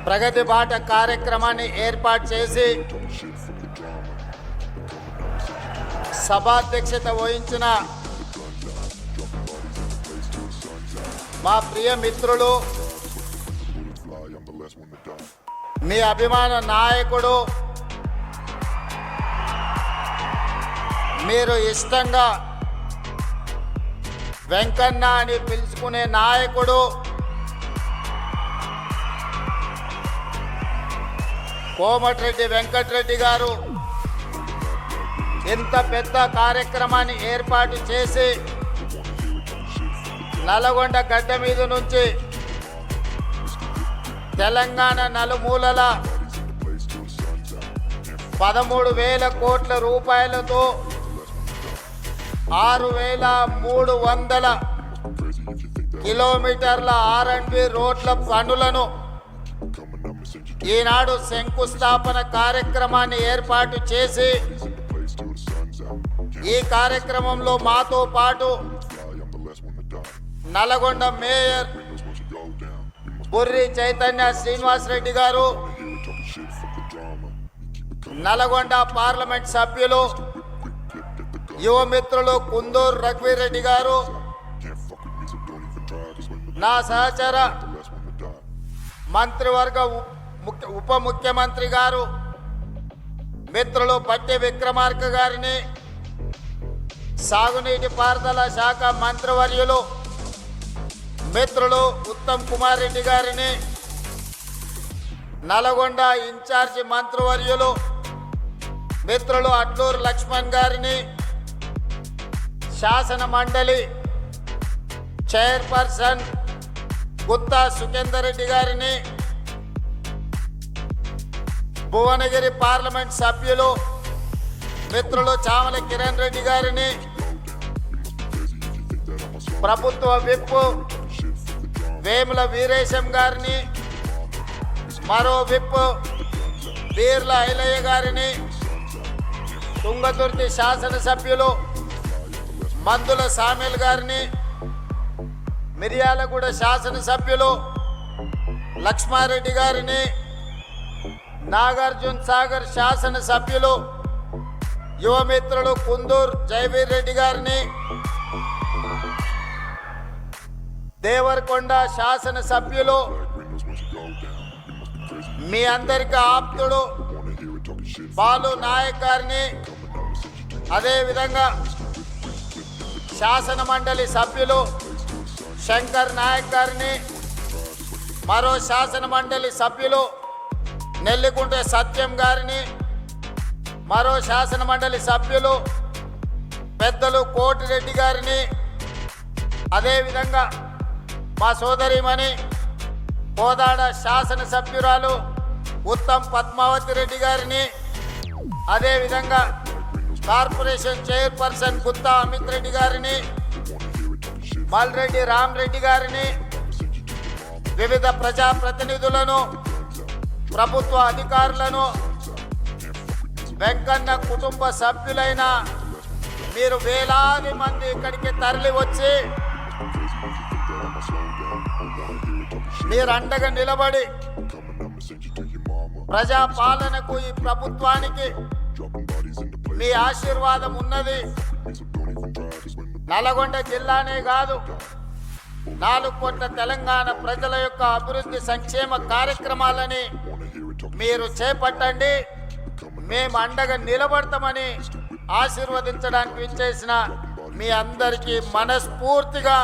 ప్రగతి బాట కార్యక్రమాన్ని ఏర్పాటు చేసి సభాధ్యక్షత వహించిన మా ప్రియ మిత్రులు, మీ అభిమాన నాయకుడు, మీరు ఇష్టంగా వెంకన్న అని పిలుచుకునే నాయకుడు, కోమటిరెడ్డి వెంకటరెడ్డి గారు ఇంత పెద్ద కార్యక్రమాన్ని ఏర్పాటు చేసి నల్గొండ గడ్డ మీద నుంచి తెలంగాణ నలుమూలల 13,000 కోట్ల రూపాయలతో 6,300 కిలోమీటర్ల R&B రోడ్ల పనులను ఈనాడు శంకుస్థాపన కార్యక్రమాన్ని ఏర్పాటు చేసి ఈ కార్యక్రమంలో మాతో పాటు నల్గొండ మేయర్ బుర్రి చైతన్య శ్రీనివాస్ రెడ్డి గారు, నల్గొండ పార్లమెంట్ సభ్యులు యువ మిత్రులు కుందూరు రఘువీర్ రెడ్డి గారు, నా సహచర మంత్రివర్గ ఉప ముఖ్యమంత్రి గారు మిత్రులు పట్టి విక్రమార్క గారిని, సాగునీటి పారుదల శాఖ మంత్రివర్యులు మిత్రులు ఉత్తమ్ కుమార్ రెడ్డి గారిని, నల్గొండ ఇన్ఛార్జి మంత్రివర్యులు మిత్రులు అడ్లూరు లక్ష్మణ్ గారిని, శాసన మండలి చైర్పర్సన్ గుత్తా సుఖేందర్ రెడ్డి గారిని, భువనగిరి పార్లమెంట్ సభ్యులు మిత్రులు చామల కిరణ్ రెడ్డి గారిని, ప్రభుత్వ విప్ వేముల వీరేశం గారిని, మరో విప్ బీర్ల ఐలయ్య గారిని, తుంగతుర్తి శాసనసభ్యులు మందుల సామేల్ గారిని, మిర్యాలగూడ శాసనసభ్యులు లక్ష్మారెడ్డి గారిని, నాగార్జున సాగర్ శాసనసభ్యులు యువ మిత్రులు కుందూరు జయవీర్ రెడ్డి గారిని, దేవరకొండ శాసనసభ్యులు మీ అందరికీ ఆప్తుడు బాలు నాయక్ గారిని, అదేవిధంగా శాసన మండలి సభ్యులు శంకర్ నాయక్ గారిని, మరో శాసన మండలి సభ్యులు నెల్లికుంట సత్యం గారిని, మరో శాసన మండలి సభ్యులు పెద్దలు కోటిరెడ్డి గారిని, అదేవిధంగా మా సోదరిమణి కోదాడ శాసనసభ్యురాలు ఉత్తమ్ పద్మావతి రెడ్డి గారిని, అదేవిధంగా కార్పొరేషన్ చైర్పర్సన్ గుత్తా అమిత్ రెడ్డి గారిని, మల్రెడ్డి రామరెడ్డి గారిని, వివిధ ప్రజాప్రతినిధులను, ప్రభుత్వ అధికారులను, వెంకన్న కుటుంబ సభ్యులైన మీరు వేలాది మంది ఇక్కడికి తరలి వచ్చి మీరు అండగా నిలబడి ప్రజాపాలనకు ఈ ప్రభుత్వానికి మీ ఆశీర్వాదం ఉన్నది. నల్గొండ జిల్లానే కాదు, 4 కోట్ల తెలంగాణ ప్రజల యొక్క అభివృద్ధి సంక్షేమ కార్యక్రమాలని మీరు చేపట్టండి, మేము అండగా నిలబడతామని ఆశీర్వదించడానికి విచ్చేసిన మీ అందరికీ మనస్ఫూర్తిగా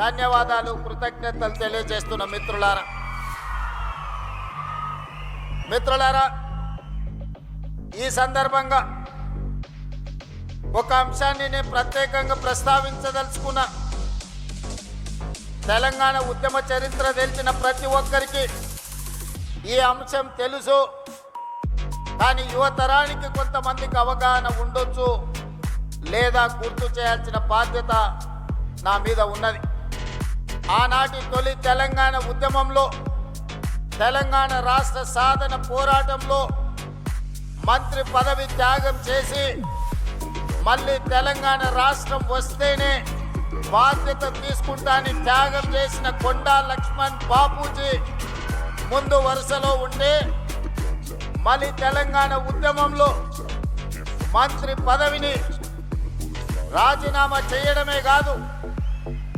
ధన్యవాదాలు, కృతజ్ఞతలు తెలియజేస్తున్న మిత్రులారా, ఈ సందర్భంగా ఒక అంశాన్ని నేను ప్రత్యేకంగా ప్రస్తావించదలుచుకున్నా. తెలంగాణ ఉద్యమ చరిత్ర తెలిసిన ప్రతి ఒక్కరికి ఈ అంశం తెలుసు, కానీ యువతరానికి కొంతమందికి అవగాహన ఉండొచ్చు లేదా గుర్తు చేయాల్సిన బాధ్యత నా మీద ఉన్నది. ఆనాటి తొలి తెలంగాణ ఉద్యమంలో, తెలంగాణ రాష్ట్ర సాధన పోరాటంలో మంత్రి పదవి త్యాగం చేసి మళ్ళీ తెలంగాణ రాష్ట్రం వస్తేనే బాధ్యత తీసుకుంటాని త్యాగం చేసిన కొండా లక్ష్మణ్ బాపూజీ ముందు వరుసలో ఉంటే మళ్ళీ తెలంగాణ ఉద్యమంలో మంత్రి పదవిని రాజీనామా చేయడమే కాదు,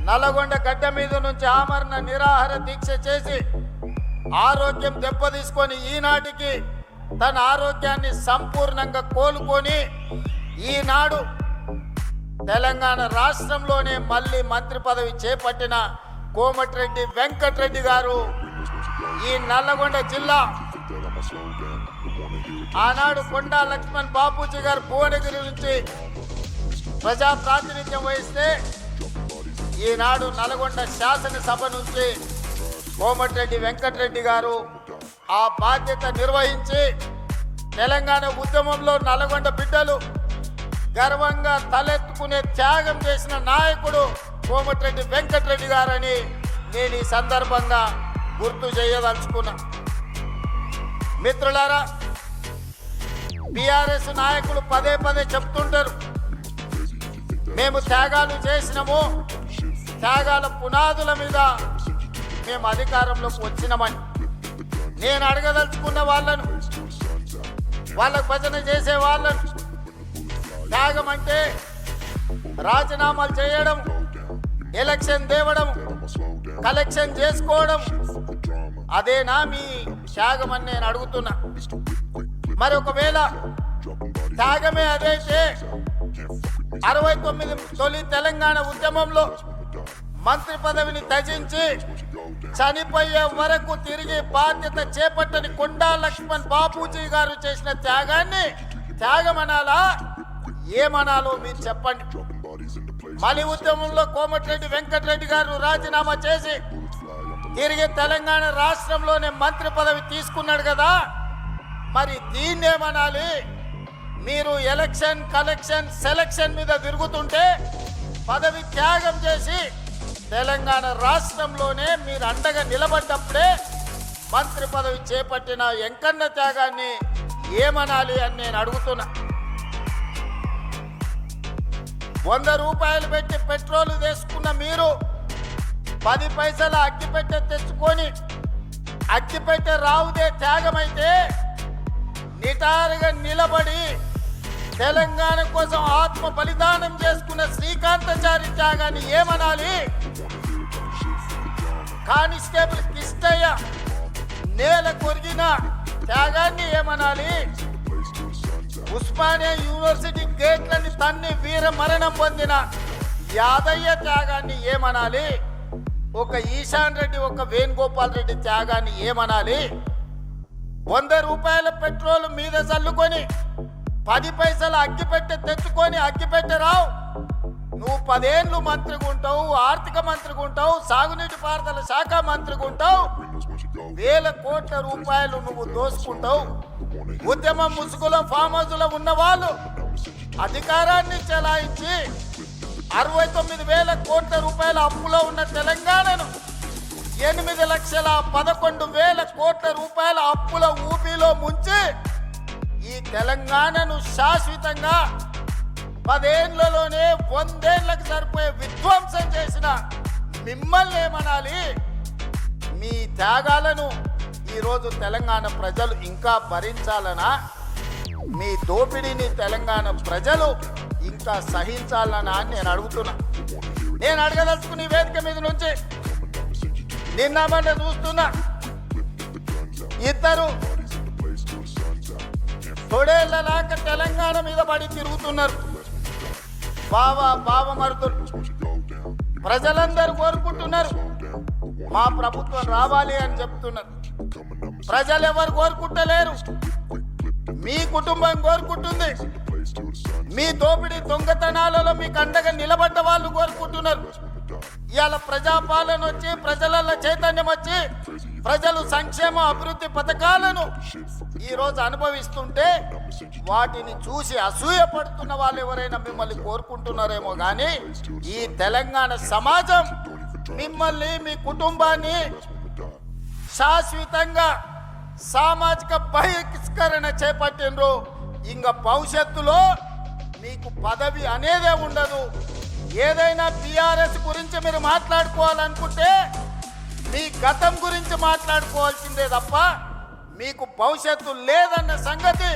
నల్లగొండ గడ్డ మీద నుంచి ఆమరణ నిరాహార దీక్ష చేసి ఆరోగ్యం దెబ్బతీసుకొని ఈనాటికి తన ఆరోగ్యాన్ని సంపూర్ణంగా కోలుకొని ఈనాడు తెలంగాణ రాష్ట్రంలోనే మళ్ళీ మంత్రి పదవి చేపట్టిన కోమటిరెడ్డి వెంకటరెడ్డి గారు ఈ నల్లగొండ జిల్లా ఆనాడు కొండా లక్ష్మణ్ బాపూజీ గారు భువనగిరి నుంచి ప్రజా ప్రాతినిధ్యం వహిస్తే ఈనాడు నల్గొండ శాసనసభ నుంచి కోమటిరెడ్డి వెంకటరెడ్డి గారు ఆ బాధ్యత నిర్వహించి తెలంగాణ ఉద్యమంలో నల్గొండ బిడ్డలు గర్వంగా తలెత్తుకునే త్యాగం చేసిన నాయకుడు కోమటిరెడ్డి వెంకటరెడ్డి గారని నేను ఈ సందర్భంగా గుర్తు చేయదలుచుకున్నా. మిత్రులారా, బీఆర్ఎస్ నాయకులు పదే పదే చెప్తుంటారు, మేము త్యాగాలు చేసినాము, త్యాగాల పునాదుల మీద మేము అధికారంలోకి వచ్చినామని. నేను అడగదలుచుకున్న వాళ్ళను, వాళ్ళకు భజన చేసే వాళ్ళను, త్యాగం అంటే రాజీనామాలు చేయడం, ఎలక్షన్ తేవడం, కలెక్షన్ చేసుకోవడం, అదేనా మీ త్యాగం అని నేను అడుగుతున్నా. మరి ఒకవేళ త్యాగమే అదైతే 69 తొలి తెలంగాణ ఉద్యమంలో మంత్రి పదవిని త్యజించి చనిపోయే వరకు తిరిగి బాధ్యత చేపట్టని కొండా లక్ష్మణ్ బాపూజీ గారు చేసిన త్యాగాన్ని త్యాగమనాలా, ఏమనాలో మీరు చెప్పండి. మలి ఉద్యమంలో కోమటిరెడ్డి వెంకటరెడ్డి గారు రాజీనామా చేసి తిరిగి తెలంగాణ రాష్ట్రంలోనే మంత్రి పదవి తీసుకున్నాడు కదా, మరి దీన్నేమనాలి? మీరు ఎలక్షన్, కలెక్షన్, సెలక్షన్ మీద తిరుగుతుంటే పదవి త్యాగం చేసి తెలంగాణ రాష్ట్రంలోనే మీరు అండగా నిలబడ్డప్పుడే మంత్రి పదవి చేపట్టిన ఎంకన్న త్యాగాన్ని ఏమనాలి అని నేను అడుగుతున్నా. 100 రూపాయలు పెట్టి పెట్రోల్ తీసుకున్న మీరు 10 పైసల అగ్గిపెట్టె తెచ్చుకొని అగ్గిపెట్టె రావుదే త్యాగమైతే నిటారుగా నిలబడి తెలంగాణ కోసం ఆత్మ బలిదానం చేసుకున్న శ్రీకాంతాచారి త్యాగాన్ని ఏమనాలి? కానిస్టేబుల్ కిష్టయ్య నేల కొరిగిన త్యాగాన్ని ఏమనాలి? ఉస్మానియా యూనివర్సిటీ గేట్లని తన్ని వీర మరణం పొందిన యాదయ్య త్యాగాన్ని ఏమనాలి? ఒక ఈశాన్ రెడ్డి, ఒక వేణుగోపాల్ రెడ్డి త్యాగాన్ని ఏమనాలి? 100 రూపాయల పెట్రోల్ మీద చల్లుకొని 10 పైసల అగ్గిపెట్టె తెచ్చుకొని అగ్గిపెట్టె రావు, నువ్వు 10 ఏళ్ళు మంత్రిగా ఉంటావు, ఆర్థిక మంత్రిగా ఉంటావు, సాగునీటి పారుదల శాఖ మంత్రిగా ఉంటావు, 1000 కోట్ల రూపాయలు నువ్వు దోసుకుంటావు. ఉద్యమం ముసుగులో ఫామ్ హౌస్లో ఉన్న వాళ్ళు అధికారాన్ని చెలాయించి 69,000 కోట్ల రూపాయల అప్పులో ఉన్న తెలంగాణను 8,11,000 కోట్ల రూపాయల అప్పుల ఊపిలో ముంచి ఈ తెలంగాణను శాశ్వతంగా 10 ఏళ్లలోనే 100 ఏళ్లకు సరిపోయే విధ్వంసం చేసిన మిమ్మల్ని ఏమనాలి? మీ త్యాగాలను ఈరోజు తెలంగాణ ప్రజలు ఇంకా భరించాలనా? మీ దోపిడీని తెలంగాణ ప్రజలు ఇంకా సహించాలనా అని నేను అడుగుతున్నా. నేను అడగదలుచుకుని వేదిక మీద నుంచి నిన్న మన చూస్తున్నా, ఇద్దరు తొడేళ్లలాక తెలంగాణ మీద పడి తిరుగుతున్నారు. బావ మరుతులు ప్రజలందరూ కోరుకుంటున్నారు, మా ప్రభుత్వం రావాలి అని చెప్తున్నారు. ప్రజలు ఎవరు కోరుకుంటలేరు, మీ కుటుంబం కోరుకుంటుంది. మీ దోపిడీ దొంగతనాలలో మీకు అండగా నిలబడ్డ వాళ్ళు కోరుకుంటున్నారు. ఇవాళ ప్రజాపాలన వచ్చి ప్రజల చైతన్యం వచ్చి ప్రజలు సంక్షేమ అభివృద్ధి పథకాలను ఈరోజు అనుభవిస్తుంటే వాటిని చూసి అసూయ పడుతున్న వాళ్ళు ఎవరైనా మిమ్మల్ని కోరుకుంటున్నారేమో కానీ ఈ తెలంగాణ సమాజం మిమ్మల్ని, మీ కుటుంబాన్ని శాశ్వతంగా సామాజిక బహిష్కరణ చేపట్టినరు. ఇంకా భవిష్యత్తులో మీకు పదవి అనేదే ఉండదు. ఏదైనా టిఆర్ఎస్ గురించి మీరు మాట్లాడుకోవాలనుకుంటే మీ గతం గురించి మాట్లాడుకోవాల్సిందే తప్ప మీకు భవిష్యత్తు లేదన్న సంగతి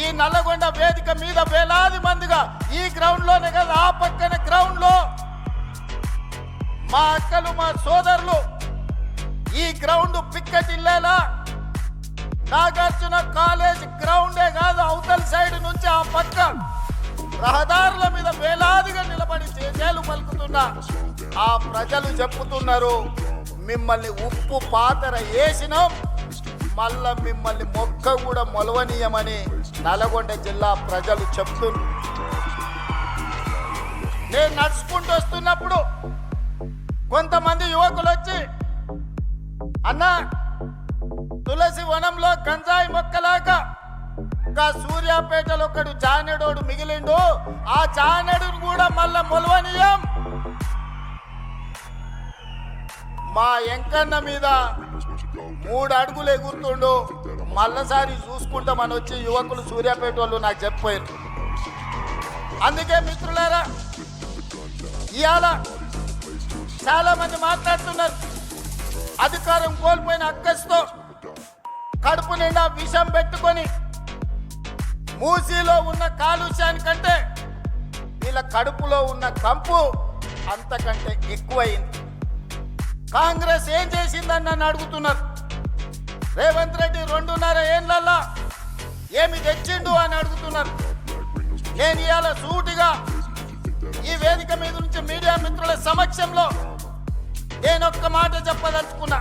ఈ నల్లగొండ వేదిక మీద వేలాది మందిగా ఈ గ్రౌండ్ లోనే కదా ఆ పక్కన గ్రౌండ్ లో మా అక్కలు మా సోదరులు ఈ గ్రౌండ్ పిక్కటిల్లేలా నాగార్జున కాలేజ్ గ్రౌండే కాదు అవతల సైడ్ నుంచి ఆ పక్క రహదారుల మీద వేలాదిగా నిలబడి చేజేలు పలుకుతున్న ఆ ప్రజలు చెప్పుతున్నారు మిమ్మల్ని ఉప్పు పాతర వేసినాం మళ్ళా మిమ్మల్ని మొక్క కూడా మొలవనీయమని నల్గొండ జిల్లా ప్రజలు చెప్తున్నారు. నేను నడుచుకుంటూ వస్తున్నప్పుడు కొంతమంది యువకులు వచ్చి అన్న తులసి వనంలో గంజాయి మొక్కలాగా ఇంకా సూర్యాపేటలో ఒకడు జానెడోడు మిగిలిండు ఆ జానెడును కూడా మళ్ళా మొలవనీయం మా ఎంకన్న మీద 3 అడుగులు ఎగురుతుండు మళ్ళసారి చూసుకుంటామని వచ్చి యువకులు సూర్యాపేట వాళ్ళు నాకు చెప్పారు. అందుకే మిత్రులారా ఇవాళ చాలా మంది మాట్లాడుతున్నారు అధికారం కోల్పోయిన అక్కస్తో కడుపు నిండా విషం పెట్టుకొని మూసీలో ఉన్న కాలుష్యానికంటే వీళ్ళ కడుపులో ఉన్న కంపు అంతకంటే ఎక్కువైంది. కాంగ్రెస్ ఏం చేసిందని నన్ను అడుగుతున్నారు. రేవంత్ రెడ్డి 2.5 ఏళ్లలో ఏమి తెచ్చిండు అని అడుగుతున్నారు. నేను ఇవాళ సూటిగా ఈ వేదిక మీద నుంచి మీడియా మిత్రుల సమక్షంలో నేను ఒక్క మాట చెప్పదలుచుకున్నా.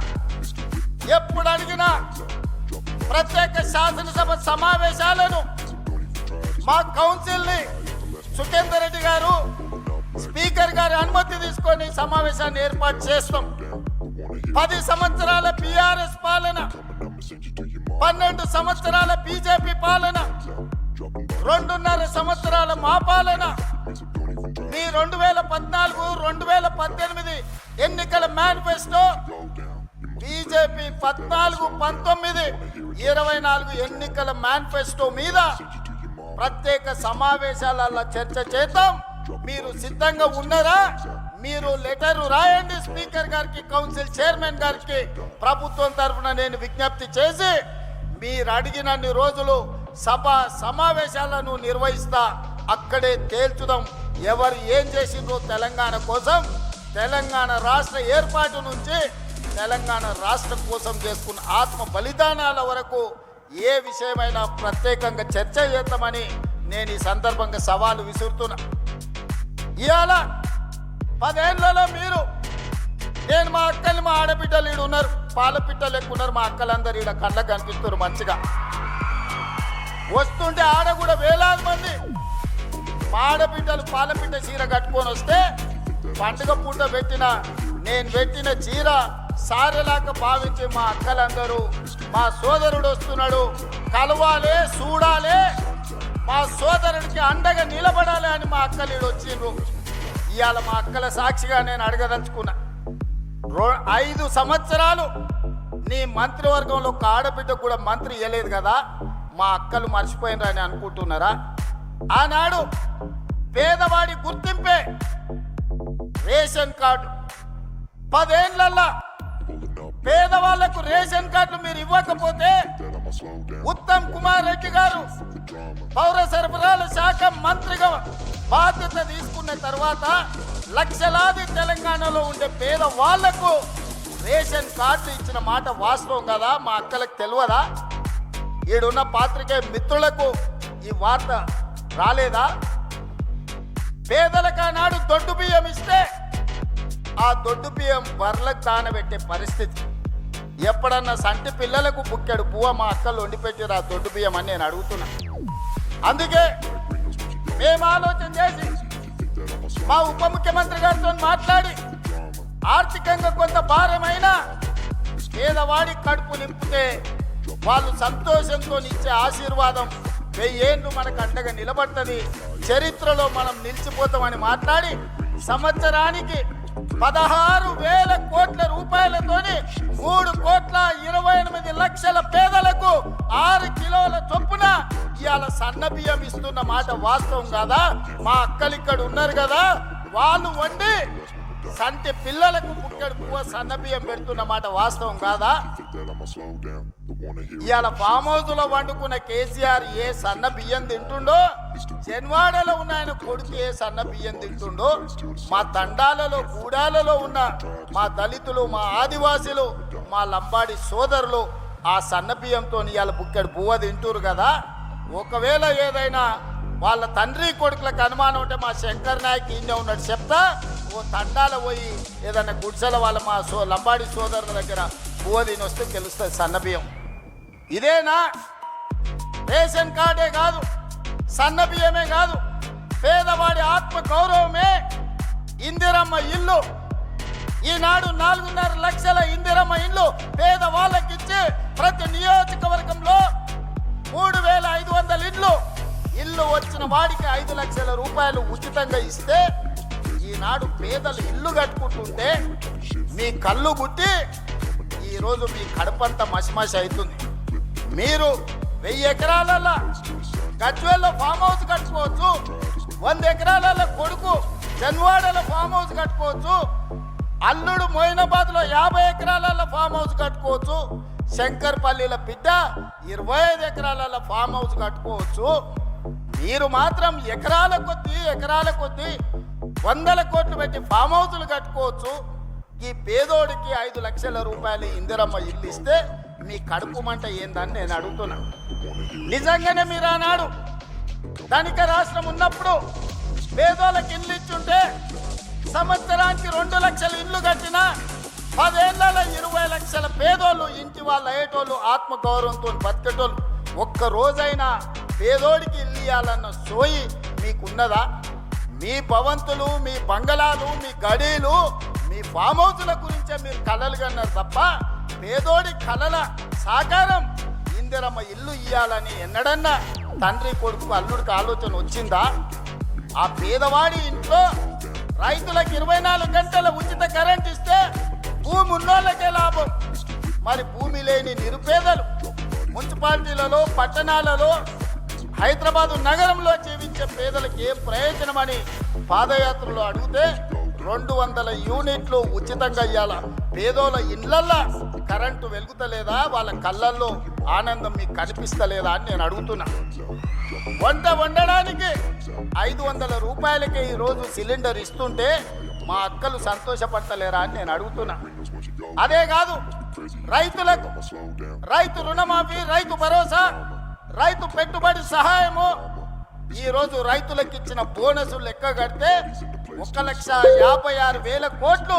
ఎప్పుడు అడిగినా ప్రత్యేక శాసనసభ సమావేశాలను మా కౌన్సిల్ని సుఖేందర్ రెడ్డి గారు స్పీకర్ గారి అనుమతి తీసుకొని సమావేశాన్ని ఏర్పాటు చేస్తాం. 10 సంవత్సరాల టిఆర్ఎస్ పాలన 12 సంవత్సరాల బీజేపీ పాలన 2.5 సంవత్సరాల మా పాలన మీ 2014-2018 ఎన్నికల మేనిఫెస్టో బీజేపీ 14-19-24 ఎన్నికల మేనిఫెస్టో మీద ప్రత్యేక సమావేశాలలో చర్చ చేద్దాం. మీరు సిద్ధంగా ఉన్నారా? మీరు లెటర్ రాయండి స్పీకర్ గారికి కౌన్సిల్ చైర్మన్ గారికి. ప్రభుత్వం తరఫున నేను విజ్ఞప్తి చేసి మీరు అడిగినన్ని రోజులు సభ సమావేశాలను నిర్వహిస్తా. అక్కడే తేల్చుదాం ఎవరు ఏం చేసిండ్రో తెలంగాణ కోసం. తెలంగాణ రాష్ట్ర ఏర్పాటు నుంచి తెలంగాణ రాష్ట్రం కోసం చేసుకున్న ఆత్మ బలిదానాల వరకు ఏ విషయమైనా ప్రత్యేకంగా చర్చ చేద్దామని నేను ఈ సందర్భంగా సవాలు విసురుతున్నా. ఇవాళ 10 ఏళ్లలో మీరు నేను మా అక్కలు మా ఆడబిడ్డలు ఈడు ఉన్నారు, పాలపిట్టలు ఎక్కువ ఉన్నారు. మా అక్కలందరూ ఈడ కళ్ళకు కనిపిస్తున్నారు మంచిగా. వస్తుంటే ఆడ కూడా వేలాది మంది మా ఆడబిడ్డలు పాలపిట్ట చీర కట్టుకొని వస్తే పండుగ పూట నేను పెట్టిన చీర సారెలాగా భావించి మా అక్కలందరూ మా సోదరుడు వస్తున్నాడు కలవాలే చూడాలే మా సోదరుడికి అండగా నిలబడాలి అని మా అక్కలు ఈడు వచ్చిండ్రు. ఇవాళ మా అక్కల సాక్షిగా నేను అడగదలుచుకున్నా. 5 సంవత్సరాలు నీ మంత్రివర్గంలో ఒక ఆడబిడ్డ కూడా మంత్రి ఇవ్వలేదు కదా, మా అక్కలు మర్చిపోయినరని అనుకుంటున్నారా? ఆనాడు పేదవాడి గుర్తింపే రేషన్ కార్డు. 10 ఏళ్లలో పేదవాళ్లకు రేషన్ కార్డులు మీరు ఇవ్వకపోతే ఉత్తమ్ కుమార్ రెడ్డి గారు పౌర సరఫరాల శాఖ మంత్రిగా బాధ్యత తీసుకున్న తర్వాత లక్షలాది తెలంగాణలో ఉండే పేద వాళ్లకు రేషన్ కార్డు ఇచ్చిన మాట వాస్తవం కదా? మా అక్కలకు తెలియదా? ఈడున్న పాత్రికేయ మిత్రులకు ఈ వార్త రాలేదా? పేదలకు ఆనాడు దొడ్డు బియ్యం ఇస్తే ఆ దొడ్డు బియ్యం బర్లకు దానబెట్టే పరిస్థితి. ఎప్పుడన్నా సంటి పిల్లలకు బుక్కెడు పువ్వ మా అక్కలు వండి పెట్టారు ఆ దొడ్డు బియ్యం అని నేను అడుగుతున్నా. అందుకే మేము ఆలోచన చేసి మా ఉప ముఖ్యమంత్రి గారితో మాట్లాడి ఆర్థికంగా కొంత భారమైన పేదవాడి కడుపు నింపితే వాళ్ళు సంతోషంతో ఇచ్చే ఆశీర్వాదం 1000 ఏళ్ళు మనకు అండగా నిలబడుతుంది, చరిత్రలో మనం నిలిచిపోతామని మాట్లాడి సంవత్సరానికి 16,000 కోట్ల రూపాయలతోని 3,28,00,000 పేదలకు 6 కిలోల చొప్పున ఇవాళ సన్న బియ్యం ఇస్తున్న మాట వాస్తవం కదా? మా అక్కలు ఇక్కడ ఉన్నారు కదా, వాళ్ళు వండి సంటి పిల్లలకు పుట్టెడు పువ్వ సన్న బియ్యం పెడుతున్న మాట వాస్తవం కాదా? ఇవాళ ఫామ్ హౌస్ లో వండుకున్న కేసీఆర్ ఏ సన్న బియ్యం తింటుండో, చెన్వాడలో ఉన్న ఆయన కొడుకు ఏ సన్న బియ్యం తింటుండో, మా తండాలలో గూడాలలో ఉన్న మా దళితులు, మా ఆదివాసులు, మా లంబాడి సోదరులు ఆ సన్న బియ్యంతో ఇవాళ బుక్కెడు పువ్వ తింటురు కదా. ఒకవేళ ఏదైనా వాళ్ళ తండ్రి కొడుకులకు అనుమానం ఉంటే మా శంకర్ నాయక్ ఈయన ఉన్నాడు చెప్తా, ఓ తండాల పోయి ఏదైనా గుడిసెల వాళ్ళ మా లంబాడి సోదరుల దగ్గర పువ్వ తిని వస్తే తెలుస్తుంది సన్న బియ్యం. ఇదేనా? రేషన్ కార్డే కాదు, సన్న బియ్యమే కాదు, పేదవాడి ఆత్మ గౌరవమే ఇందిరమ్మ ఇల్లు. ఈనాడు 4.5 లక్షల ఇందిరమ్మ ఇల్లు పేదవాళ్ళకిచ్చి ప్రతి నియోజకవర్గంలో 3,500 ఇల్లు వచ్చిన వాడికి 5 లక్షల రూపాయలు ఉచితంగా ఇస్తే ఈనాడు పేదలు ఇల్లు కట్టుకుంటుంటే మీ కళ్ళు గుట్టి ఈరోజు మీ కడుపంతా మసిమసి అవుతుంది. మీరు 1000 ఎకరాలలో గజ్వేల్లో ఫామ్ హౌస్ కట్టుకోవచ్చు, 100 ఎకరాలలో కొడుకు జన్వాడలో ఫామ్ హౌస్ కట్టుకోవచ్చు, అల్లుడు మొయినాబాద్లో 50 ఎకరాలలో ఫామ్ హౌస్ కట్టుకోవచ్చు, శంకర్పల్లిల బిడ్డ 25 ఎకరాలలో ఫామ్ హౌస్ కట్టుకోవచ్చు. మీరు మాత్రం ఎకరాల కొద్దీ 100 కోట్లు పెట్టి ఫామ్ హౌస్లు కట్టుకోవచ్చు. ఈ పేదోడికి 5 లక్షల రూపాయలు ఇందిరమ్మ ఇల్లు ఇస్తే మీ కడుపు మంట ఏందని నేను అడుగుతున్నా. నిజంగానే మీరు ఆనాడు ధనిక రాష్ట్రం ఉన్నప్పుడు పేదోళ్ళకి ఇల్లు ఇచ్చుంటే సంవత్సరానికి 2 లక్షల ఇల్లు కట్టినా 10 ఏళ్లలో 20 లక్షల పేదోళ్ళు ఇంటి వాళ్ళు అయ్యేటోళ్ళు, ఆత్మగౌరవంతో బతికేటోళ్ళు. ఒక్క రోజైనా పేదోడికి ఇల్లు ఇవ్వాలన్న సోయి మీకున్నదా? మీ భవంతులు, మీ బంగళాలు, మీ గడీలు, మీ ఫామ్ హౌస్ల గురించే మీరు కలలు కన్నారు తప్ప పేదోడి కలల సాకారం ఇందిరమ్మ ఇల్లు ఇవ్వాలని ఎన్నడన్నా తండ్రి కొడుకు అల్లుడికి ఆలోచన వచ్చిందా? ఆ పేదవాడి ఇంట్లో రైతులకు 24 గంటల ఉచిత కరెంట్ ఇస్తే భూమి ఉన్నోళ్ళకే లాభం. మరి భూమి లేని నిరుపేదలు మున్సిపాలిటీలలో, పట్టణాలలో, హైదరాబాదు నగరంలో జీవించే పేదలకు ఏం ప్రయోజనమని పాదయాత్రలో అడిగితే 200 యూనిట్లు ఉచితంగా ఇవ్వాల. పేదోళ్ళ ఇళ్లల్లో కరెంటు వెలుగుతలేదా? వాళ్ళ కళ్ళల్లో ఆనందం మీకు కనిపిస్తలేదా అని నేను అడుగుతున్నా. వంట వండడానికి 500 రూపాయలకే ఈరోజు సిలిండర్ ఇస్తుంటే మా అక్కలు సంతోషపడతలేరా అని నేను అడుగుతున్నా. అదే కాదు, రైతులకు రైతు రుణమాఫీ, రైతు భరోసా, రైతు పెట్టుబడి సహాయము, ఈరోజు రైతులకు ఇచ్చిన బోనస్ లెక్క కడితే 1,56,000 కోట్లు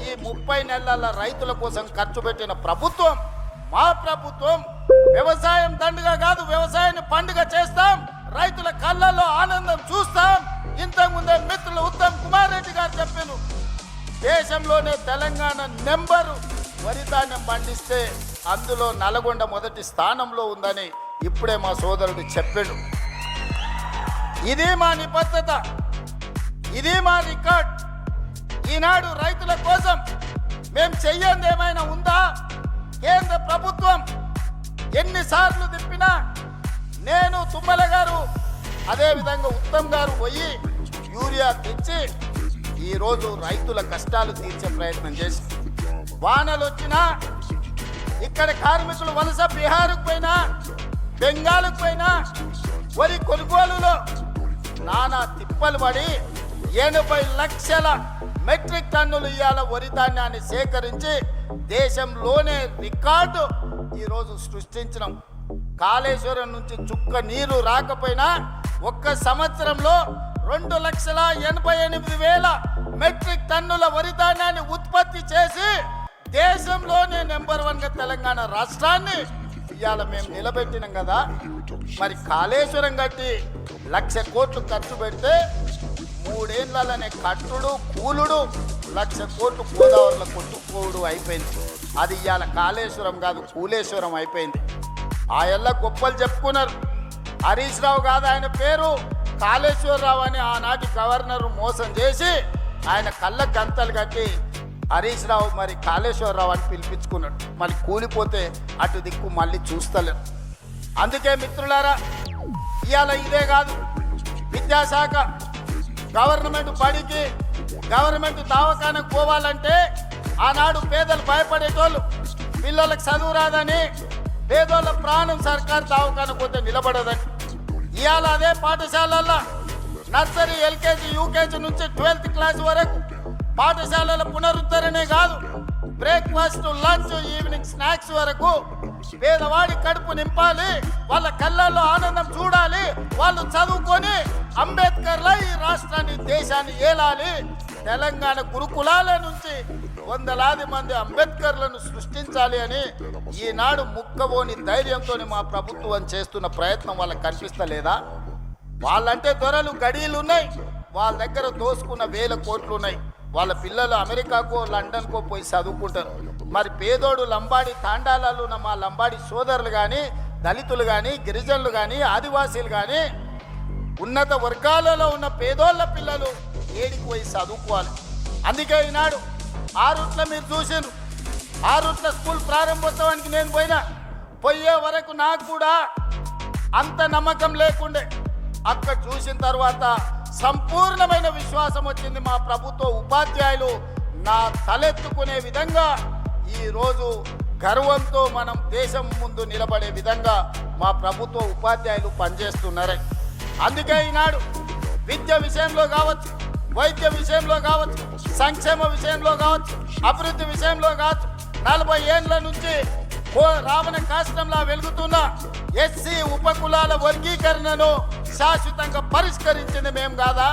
ఈ 30 నెలల రైతుల కోసం ఖర్చు పెట్టిన ప్రభుత్వం మా ప్రభుత్వం. వ్యవసాయం దండుగా కాదు, వ్యవసాయాన్ని పండుగ చేస్తాం, రైతుల కళ్ళల్లో ఆనందం చూస్తాం. ఇంతకుముందే మిత్రులు ఉత్తమ్ కుమార్ రెడ్డి గారు చెప్పారు, దేశంలోనే తెలంగాణ నెంబరు వరి ధాన్యం పండిస్తే అందులో నల్గొండ మొదటి స్థానంలో ఉందని ఇప్పుడే మా సోదరుడు చెప్పాడు. ఇది మా నిబద్ధత, ఇది మా రికార్డ్. ఈనాడు రైతుల కోసం మేము చెయ్యంది ఏమైనా ఉందా? కేంద్ర ప్రభుత్వం ఎన్నిసార్లు తిప్పినా నేను, తుమ్మల గారు, అదేవిధంగా ఉత్తమ్ గారు పోయి యూరియా తెచ్చి ఈరోజు రైతుల కష్టాలు తీర్చే ప్రయత్నం చేసి, వానలు వచ్చినా ఇక్కడ కార్మికులు వలస బీహార్కు పోయినా, బెంగాల్కు పోయినా వరి కొనుగోలులో నానా తిప్పలు పడి 80 లక్షల మెట్రిక్ టన్నులు ఇవాళ వరి ధాన్యాన్ని సేకరించి దేశంలోనే రికార్డు ఈరోజు సృష్టించినాం. కాళేశ్వరం నుంచి చుక్క నీరు రాకపోయినా ఒక్క సంవత్సరంలో 2,88,000 మెట్రిక్ టన్నుల వరి ధాన్యాన్ని ఉత్పత్తి చేసి దేశంలోనే నెంబర్ 1గా తెలంగాణ రాష్ట్రాన్ని ఇవాళ మేము నిలబెట్టినాం కదా. మరి కాళేశ్వరం కట్టి 1,00,000 కోట్లు ఖర్చు పెడితే 3 ఏళ్లనే కట్టుడు కూలుడు 1,00,000 కోట్లు గోదావరిలో కొట్టుకోడు అయిపోయింది. అది ఇవాళ కాళేశ్వరం కాదు, కూలేశ్వరం అయిపోయింది. ఆ ఎల్ల గొప్పలు చెప్పుకున్నారు. హరీష్ రావు కాదు ఆయన పేరు, కాళేశ్వరరావు అని ఆనాటి గవర్నర్ మోసం చేసి ఆయన కళ్ళ గంతలు కట్టి హరీష్ రావు మరి కాళేశ్వరరావు అని పిలిపించుకున్నాడు. మళ్ళీ కూలిపోతే అటు దిక్కు మళ్ళీ చూస్తలేరు. అందుకే మిత్రులారా, ఇవాళ ఇదే కాదు, విద్యాశాఖ గవర్నమెంట్ బడికి గవర్నమెంట్ దవాఖానకు పోవాలంటే ఆనాడు పేదలు భయపడేటోళ్ళు, పిల్లలకు చదువు రాదని, పేదోళ్ళ ప్రాణం సర్కారు దవాఖానకు పోతే నిలబడదని. ఇవాళ అదే పాఠశాలల్లో నర్సరీ, ఎల్కేజీ, యూకేజీ నుంచి 12th క్లాస్ వరకు పాఠశాలల పునరుద్ధరణే కాదు, బ్రేక్ఫాస్ట్, లంచ్, ఈవినింగ్ స్నాక్స్ వరకు పేదవాడి కడుపు నింపాలి, వాళ్ళ కళ్ళల్లో ఆనందం చూడాలి, వాళ్ళు చదువుకొని అంబేద్కర్లా ఈ రాష్ట్రాన్ని, దేశాన్ని ఏలాలి. తెలంగాణ గురుకులాల నుంచి వందలాది మంది అంబేద్కర్లను సృష్టించాలి అని ఈనాడు ముక్కబోని ధైర్యంతో మా ప్రభుత్వం చేస్తున్న ప్రయత్నం వాళ్ళకి కనిపిస్తలేదా? వాళ్ళంటే దొరలు, గడీలు ఉన్నాయి, వాళ్ళ దగ్గర దోసుకున్న 1000 కోట్లు ఉన్నాయి. వాళ్ళ పిల్లలు అమెరికాకో లండన్కో పోయి చదువుకుంటారు. మరి పేదోడు లంబాడి తాండాలలో ఉన్న మా లంబాడి సోదరులు కానీ, దళితులు కానీ, గిరిజనులు కానీ, ఆదివాసీలు కానీ, ఉన్నత వర్గాలలో ఉన్న పేదోళ్ళ పిల్లలు ఏడికి పోయి చదువుకోవాలి. అందుకే ఈనాడు ఆ రూట్లో మీరు చూసారు, ఆ రూట్ల స్కూల్ ప్రారంభోత్సవానికి నేను పోయే వరకు నాకు కూడా అంత నమ్మకం లేకుండే. అక్కడ చూసిన తర్వాత సంపూర్ణమైన విశ్వాసం వచ్చింది. మా ప్రభుత్వ ఉపాధ్యాయులు నా తలెత్తుకునే విధంగా ఈరోజు గర్వంతో మనం దేశం ముందు నిలబడే విధంగా మా ప్రభుత్వ ఉపాధ్యాయులు పనిచేస్తున్నారు. అందుకే ఈనాడు విద్య విషయంలో కావచ్చు, వైద్య విషయంలో కావచ్చు, సంక్షేమ విషయంలో కావచ్చు, అభివృద్ధి విషయంలో కావచ్చు, 40 ఏళ్ల నుంచి రావణ కాష్టంలా వెలుగుతున్న ఎస్సీ ఉపకులాల వర్గీకరణను శాశ్వతంగా పరిష్కరించింది మేము కాదా?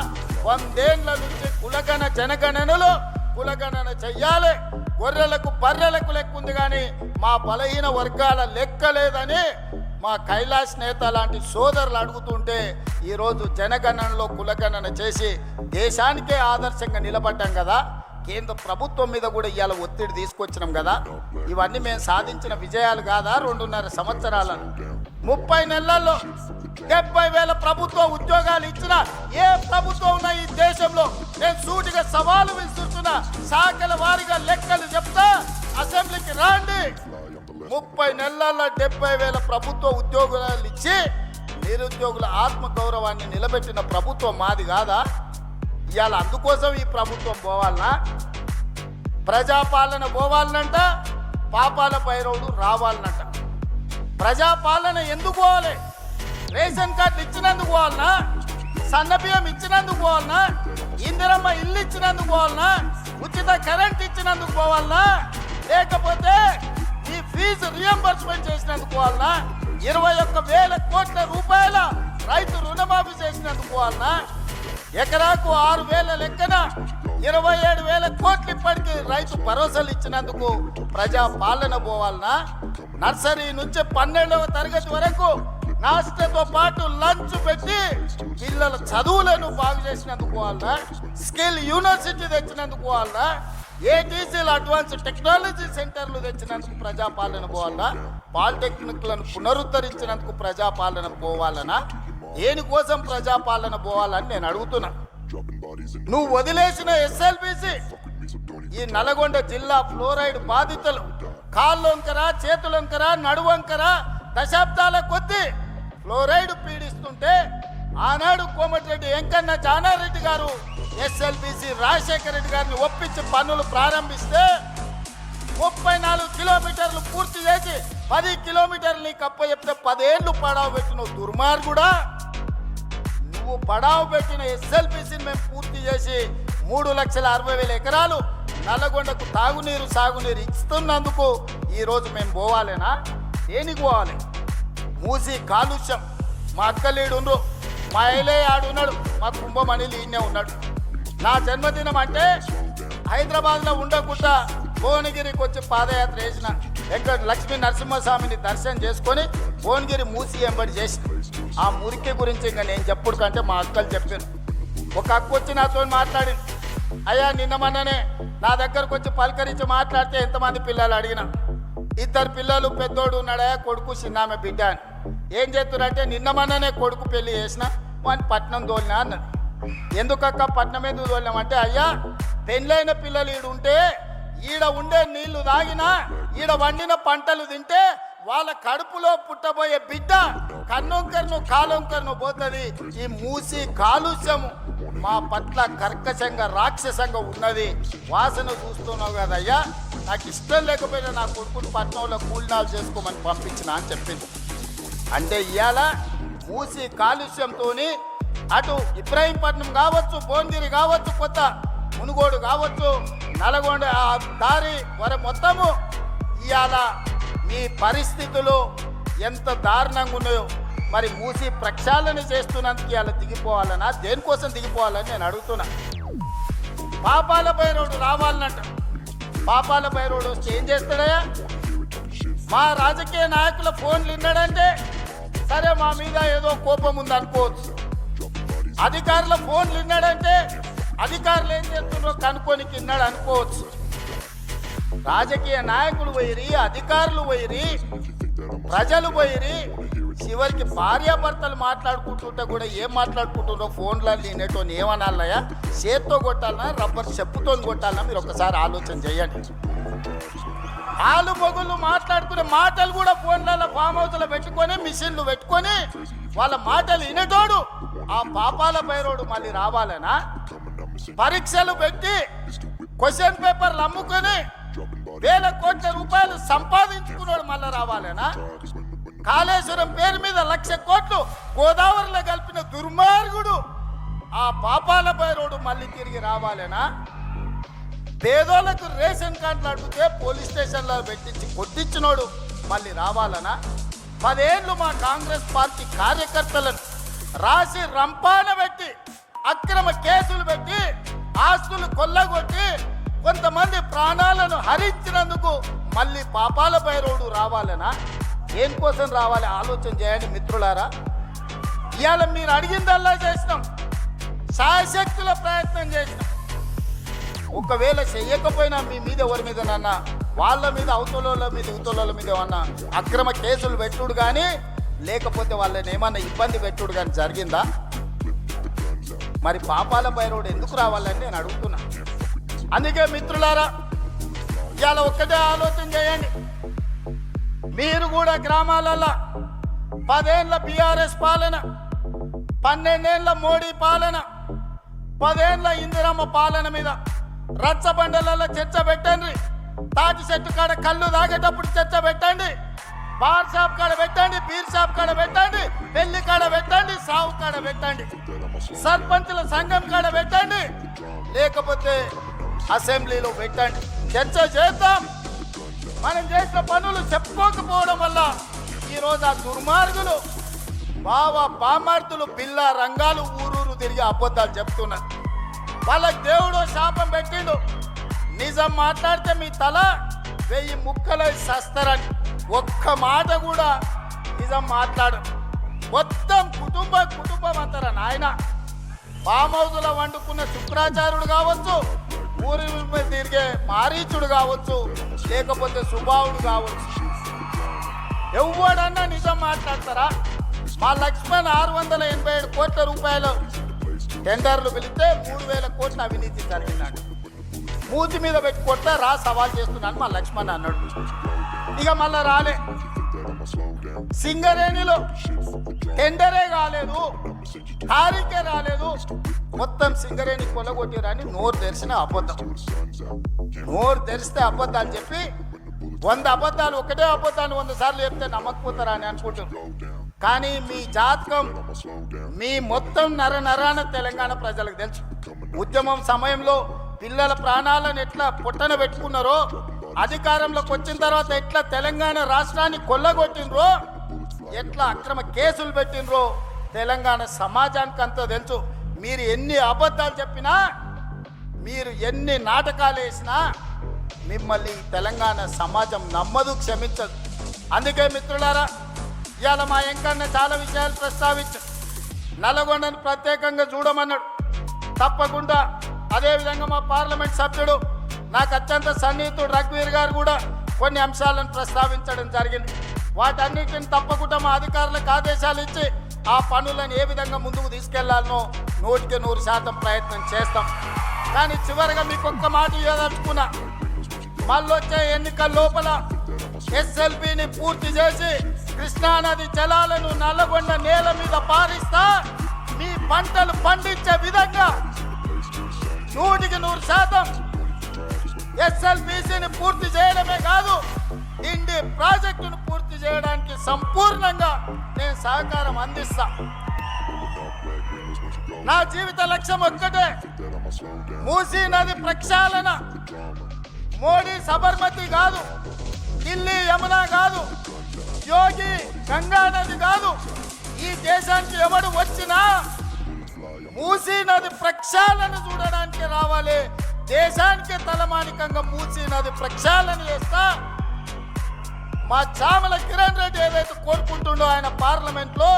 100 ఏళ్ల నుంచి కులగణ జనగణనలో కులగణన చెయ్యాలి, గొర్రెలకు బర్రెలకు లెక్క ఉంది కానీ మా బలహీన వర్గాల లెక్క లేదని మా కైలాష్ నేత లాంటి సోదరులు అడుగుతుంటే ఈరోజు జనగణనలో కులగణన చేసి దేశానికే ఆదర్శంగా నిలబడ్డాం కదా. కేంద్ర ప్రభుత్వం మీద కూడా ఇవాళ ఒత్తిడి తీసుకొచ్చినాం కదా. ఇవన్నీ మేము సాధించిన విజయాలు కాదా? 2.5 సంవత్సరాలను 30 నెలల్లో 70,000 ప్రభుత్వ ఉద్యోగాలు ఇచ్చిన ఏ ప్రభుత్వం ఉన్న ఈ దేశంలో నేను సూటిగా సవాలు విసురుతున్నా. శాఖల వారిగా లెక్కలు చెప్తా, అసెంబ్లీకి రాండి. 30 నెలల్లో 70,000 ప్రభుత్వ ఉద్యోగాలు ఇచ్చి నిరుద్యోగుల ఆత్మగౌరవాన్ని నిలబెట్టిన ప్రభుత్వం మాది కాదా? ఇవాళ అందుకోసం ఈ ప్రభుత్వం పోవాలనా? ప్రజాపాలన పోవాలనంట, పాపాల పైరవుడు రావాలనంట. ప్రజాపాలన ఎందుకు పోవాలి? రేషన్ కార్డు ఇచ్చినందుకు పోవాలనా? సన్నబియ్యం ఇచ్చినందుకు పోవాలనా? ఇందిరమ్మ ఇల్లు ఇచ్చినందుకు పోవాలనా? ఉచిత కరెంట్ ఇచ్చినందుకు పోవాలనా? లేకపోతే ఈ ఫీజు రియంబర్స్మెంట్ చేసినందుకు పోవాలనా? 21,000 కోట్ల రూపాయల రైతు రుణమాఫీ చేసినందుకు పోవాలనా? ఎకరాకు 6,000 లెక్కన 27,000 కోట్లు ఇప్పటికీ రైతు భరోసాలు ఇచ్చినందుకు ప్రజా పాలన పోవాలనా? నర్సరీ నుంచి 12వ తరగతి వరకు నాస్టతో పాటు లంచ్ పెట్టి పిల్లల చదువులను బాగు చేసినందుకు పోవాలనా? స్కిల్ యూనివర్సిటీ తెచ్చినందుకు పోవాలనా? ఏటీసీలు అడ్వాన్స్ టెక్నాలజీ సెంటర్లు తెచ్చినందుకు ప్రజాపాలన పోవాలనా? పాలిటెక్నిక్లను పునరుద్ధరించినందుకు ప్రజాపాలన పోవాలనా? దేనికోసం ప్రజాపాలన పోవాలని నేను అడుగుతున్నా. నువ్వు వదిలేసిన ఎస్ఎల్బిసి ఈ నల్గొండ జిల్లా ఫ్లోరైడ్ బాధితులు కాళ్ళొంకర, చేతులొంకర, నడువంకర దశాబ్దాల కొద్దీ ఫ్లోరైడ్ పీడిస్తుంటే ఆనాడు కోమటిరెడ్డి వెంకన్న జానారెడ్డి గారు ఎస్ఎల్బిసి రాజశేఖర రెడ్డి గారిని ఒప్పించి పనులు ప్రారంభిస్తే 34 కిలోమీటర్లు పూర్తి చేసి 10 కిలోమీటర్లు నీకు అప్ప చెప్తే 10 ఏళ్ళు పడావు పెట్టిన దుర్మార్గుడా. నువ్వు పడావు పెట్టిన ఎస్ఎల్బిసిని మేము పూర్తి చేసి 3,60,000 ఎకరాలు నల్లగొండకు తాగునీరు సాగునీరు ఇస్తున్నందుకు ఈరోజు మేము పోవాలేనా? దేనికి పోవాలి? మూసి కాలుష్యం. మా అక్కలీడు మా ఐలే ఆడున్నాడు, మా కుంభమణిలు ఈయనే ఉన్నాడు. నా జన్మదినం అంటే హైదరాబాద్లో ఉండకుండా భువనగిరికి వచ్చి పాదయాత్ర చేసిన వెంకట లక్ష్మీ నరసింహస్వామిని దర్శనం చేసుకొని భువనగిరి మూసి ఎంబడి చేసి ఆ మురికి గురించి ఇంకా నేను చెప్పుడు కంటే మా అక్కలు చెప్పాను. ఒక అక్క వచ్చి నాతో మాట్లాడింది, అయ్యా నిన్న మొన్ననే నా దగ్గరకు వచ్చి పలకరించి మాట్లాడితే ఎంతమంది పిల్లలు అడిగినా 2 పిల్లలు, పెద్దోడు ఉన్నాడయా, కొడుకు చిన్నామె బిడ్డ అని. ఏం చేస్తున్నారంటే నిన్న మొన్ననే కొడుకు పెళ్లి చేసిన వాడిని పట్నం తోలినా అన్నది. ఎందుకక్క పట్నం ఎందుకు తోలినామంటే, అయ్యా పెళ్ళైన పిల్లలు ఈడు ఉంటే ఈడ ఉండే నీళ్లు తాగినా ఈడ వండిన పంటలు తింటే వాళ్ళ కడుపులో పుట్టబోయే బిడ్డ కన్నొంకర్ను కాలొంకర్ను పోతుంది. ఈ మూసి కాలుష్యము మా పట్ల కర్కశంగా రాక్షసంగా ఉన్నది. వాసన చూస్తున్నావు కదయ్యా, నాకు ఇష్టం లేకపోయినా నా కొడుకుని పట్నంలో కూలినాలు చేసుకోమని పంపించిన అని చెప్పింది. అంటే ఇవాళ మూసి కాలుష్యంతో అటు ఇబ్రాహీంపట్నం కావచ్చు, భువనగిరి కావచ్చు, కొత్త మునుగోడు కావచ్చు, నల్గొండ ఆ దారి వర మొత్తము ఇవాళ మీ పరిస్థితులు ఎంత దారుణంగా ఉన్నాయో. మరి మూసి ప్రక్షాళన చేస్తున్నందుకు ఇవాళ దిగిపోవాలనా, దేనికోసం దిగిపోవాలని నేను అడుగుతున్నా. పాపాల భైరవుడు రావాలనంట. పాపాల భైరవుడు వస్తే ఏం చేస్తాడయ్యా? మా రాజకీయ నాయకుల ఫోన్లు విన్నాడంటే సరే మా మీద ఏదో కోపం ఉంది అనుకోవచ్చు. అధికారుల ఫోన్లు విన్నాడంటే అధికారులు ఏం చేస్తున్నారో కనుక్కోనికి విన్నాడు అనుకోవచ్చు. రాజకీయ నాయకులు పోయిరి, అధికారులు పోయిరి, ప్రజలు పోయిరి, చివరికి భార్యాభర్తలు మాట్లాడుకుంటుంటే కూడా ఏం మాట్లాడుకుంటున్నారో ఫోన్లలో వినేటోని ఏమనాలయ్యా? చేత్తో కొట్టాలన్నా రబ్బర్ చెప్పుతో కొట్టాలన్నా మీరు ఒకసారి ఆలోచన చేయండి. ఆలు మొగుళ్ళు మాట్లాడుకునే మాటలు కూడా ఫోన్లలో ఫామ్ హౌస్లో పెట్టుకొని మిషన్లు పెట్టుకొని వాళ్ళ మాటలు వినేటోడు ఆ పాపాల భైరవుడు మళ్ళీ రావాలనా? పరీక్షలు పెట్టి క్వశ్చన్ పేపర్లు అమ్ముకొని వేల కోట్ల రూపాయలు సంపాదించుకున్నాడు మళ్ళీ రావాలనా? కాళేశ్వరం పేరు మీద 1,00,000 కోట్లు గోదావరిలో కలిపిన దుర్మార్గుడు ఆ పాపాల భైరవుడు మళ్ళీ తిరిగి రావాలనా? పేదోళ్లకు రేషన్ కార్డులు అడిగితే పోలీస్ స్టేషన్లో పెట్టించి కొట్టించినోడు మళ్ళీ రావాలనా? 10 ఏళ్ళు మా కాంగ్రెస్ పార్టీ కార్యకర్తలను రాసి రంపాన పెట్టి అక్రమ కేసులు పెట్టి ఆస్తులు కొల్లగొట్టి కొంతమంది ప్రాణాలను హరించినందుకు మళ్ళీ పాపాల భైరవుడు రావాలనా? దేనికోసం రావాలి ఆలోచన చేయండి మిత్రులారా. ఇవాళ మీరు అడిగిందల్లా చేసినాం, శాయశక్తుల ప్రయత్నం చేసినాం. ఒకవేళ చెయ్యకపోయినా మీ మీద ఎవరి మీద నాన్న వాళ్ళ మీద అవతల మీద ఇవతల మీద ఏమన్నా అక్రమ కేసులు పెట్టుడు కానీ లేకపోతే వాళ్ళని ఏమన్నా ఇబ్బంది పెట్టుడు కానీ జరిగిందా? మరి పాపాల భైరవుడు ఎందుకు రావాలని నేను అడుగుతున్నా. అందుకే మిత్రులారా ఇవాళ ఒక్కటే ఆలోచన చేయండి. మీరు కూడా గ్రామాలలో 10 ఏళ్ళ బీఆర్ఎస్ పాలన, 12 ఏళ్ళ మోడీ పాలన, 10 ఏళ్ళ ఇందిరమ్మ పాలన మీద రచ్చబండలలో చర్చ పెట్టండి. తాటి చెట్టు కాడ కళ్ళు తాగేటప్పుడు చర్చ పెట్టండి, బార్ షాప్ కాడ పెట్టండి, బీర్ షాప్ కాడ పెట్టండి, పెళ్లి కాడ పెట్టండి, సావు కాడ పెట్టండి, సర్పంచుల సంఘం కాడ పెట్టండి, లేకపోతే అసెంబ్లీలో పెట్టండి. చర్చ చేద్దాం. మనం చేసిన పనులు చెప్పుకోకపోవడం వల్ల ఈరోజు ఆ దుర్మార్గులు బామార్తులు పిల్ల రంగాలు ఊరూరు తిరిగి అబద్ధాలు చెప్తున్నారు. వాళ్ళకి దేవుడు శాపం పెట్టిండు, నిజం మాట్లాడితే మీ తల 1000 ముక్కలై సస్తరని. ఒక్క మాట కూడా నిజం మాట్లాడు. మొత్తం కుటుంబం అంటారా నాయన. ఫామ్ హౌస్లో వండుకున్న శుక్రాచార్యుడు కావచ్చు, ఊరి మీద తిరిగే మారీచుడు కావచ్చు, లేకపోతే సుభావుడు కావచ్చు, ఎవడన్నా నిజం మాట్లాడతారా? మా లక్ష్మణ్ 687 కోట్ల రూపాయలు టెండర్లు పిలిస్తే 3,000 కోట్ల అవినీతి జరిగినాడు. మూతి మీద పెట్టి కొట్టా రా సవాల్ చేస్తున్నాను మా లక్ష్మణ్ అన్నాడు. ఇక మళ్ళా రాలే. సింగరేణిలో టెండరే కాలేదు, తారీఖే రాలేదు, మొత్తం సింగరేణి కొలగొట్టిరని నోరు తెరిచిన అబద్ధం. నోరు తెరిస్తే అబద్ధాలు చెప్పి 100 అబద్ధాలు ఒకటే అబద్ధాన్ని 100 సార్లు చెప్తే నమ్మకపోతారా అని అనుకుంటున్నారు. కానీ మీ జాతకం మీ మొత్తం నరాన తెలంగాణ ప్రజలకు తెలుసు. ఉద్యమం సమయంలో పిల్లల ప్రాణాలను ఎట్లా పొట్టన పెట్టుకున్నారో, అధికారంలోకి వచ్చిన తర్వాత ఎట్లా తెలంగాణ రాష్ట్రాన్ని కొల్లగొట్టినరో, ఎట్లా అక్రమ కేసులు పెట్టినరో తెలంగాణ సమాజానికి అంతా తెలుసు. మీరు ఎన్ని అబద్ధాలు చెప్పినా, మీరు ఎన్ని నాటకాలు వేసినా మిమ్మల్ని తెలంగాణ సమాజం నమ్మదు, క్షమించదు. అందుకే మిత్రులారా ఇవాళ మా ఎంకన్న చాలా విషయాలు ప్రస్తావించారు. నల్లగొండను ప్రత్యేకంగా చూడమన్నాడు. తప్పకుండా అదేవిధంగా మా పార్లమెంట్ సభ్యుడు నాకు అత్యంత సన్నిహితుడు రఘువీర్ గారు కూడా కొన్ని అంశాలను ప్రస్తావించడం జరిగింది. వాటన్నిటిని తప్పకుండా మా అధికారులకు ఆదేశాలు ఇచ్చి ఆ పనులను ఏ విధంగా ముందుకు తీసుకెళ్లాలనో 100% ప్రయత్నం చేస్తాం. కానీ చివరిగా మీకు ఒక్క మాట ఇవ్వదలుచుకున్నా, మళ్ళొచ్చే ఎన్నికల లోపల ఎస్ఎల్బిని పూర్తి చేసి కృష్ణానది జలాలను నల్లగొండ నేల మీద పారిస్తా. మీ పంటలు పండించే విధంగా 100% SLBCని పూర్తి చేయడమే కాదు, ఇండి ప్రాజెక్టును పూర్తి చేయడానికి సంపూర్ణంగా నేను సహకారం అందిస్తా. నా జీవిత లక్ష్యం ఒక్కటే, మూసీ నది ప్రక్షాళన. మోడీ సబర్మతి కాదు, ఢిల్లీ యమున కాదు, యోగి గంగా నది కాదు. ఈ దేశానికి ఎవడు వచ్చినా మూసీ నది ప్రక్షాళన చూడడానికి రావాలి. దేశానికి తలమానికంగా మూసీ నది ప్రక్షాళన చేస్తా. మా చామల కిరణ్ రెడ్డి ఏదైతే కోరుకుంటుండో ఆయన పార్లమెంట్లో,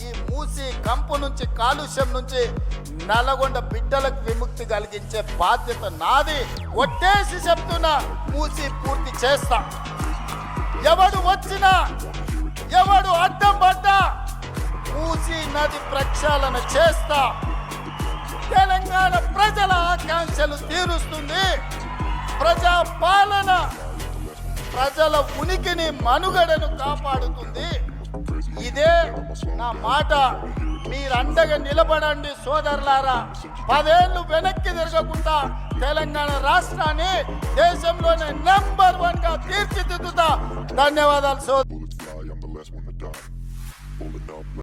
ఈ మూసీ కంపు నుంచి, కాలుష్యం నుంచి నల్లగొండ బిడ్డలకు విముక్తి కలిగించే బాధ్యత నాది. ఒట్టేసి చెప్తున్నా, మూసీ పూర్తి చేస్తా. ఎవడు వచ్చినా, ఎవడు అడ్డం పడ్డా మూసీ నది ప్రక్షాళన చేస్తా. తెలంగాణ ప్రజల ఆకాంక్షలు తీరుస్తుంది. ప్రజా పాలన ప్రజల ఉనికిని, మనుగడను కాపాడుతుంది. ఇదే నా మాట. మీరండగా నిలబడండి సోదరులారా. 10 ఏళ్ళు వెనక్కి తిరగకుండా తెలంగాణ రాష్ట్రాన్ని దేశంలోనే నంబర్ 1గా తీర్చిదిద్దుతా. ధన్యవాదాలు సోదరు.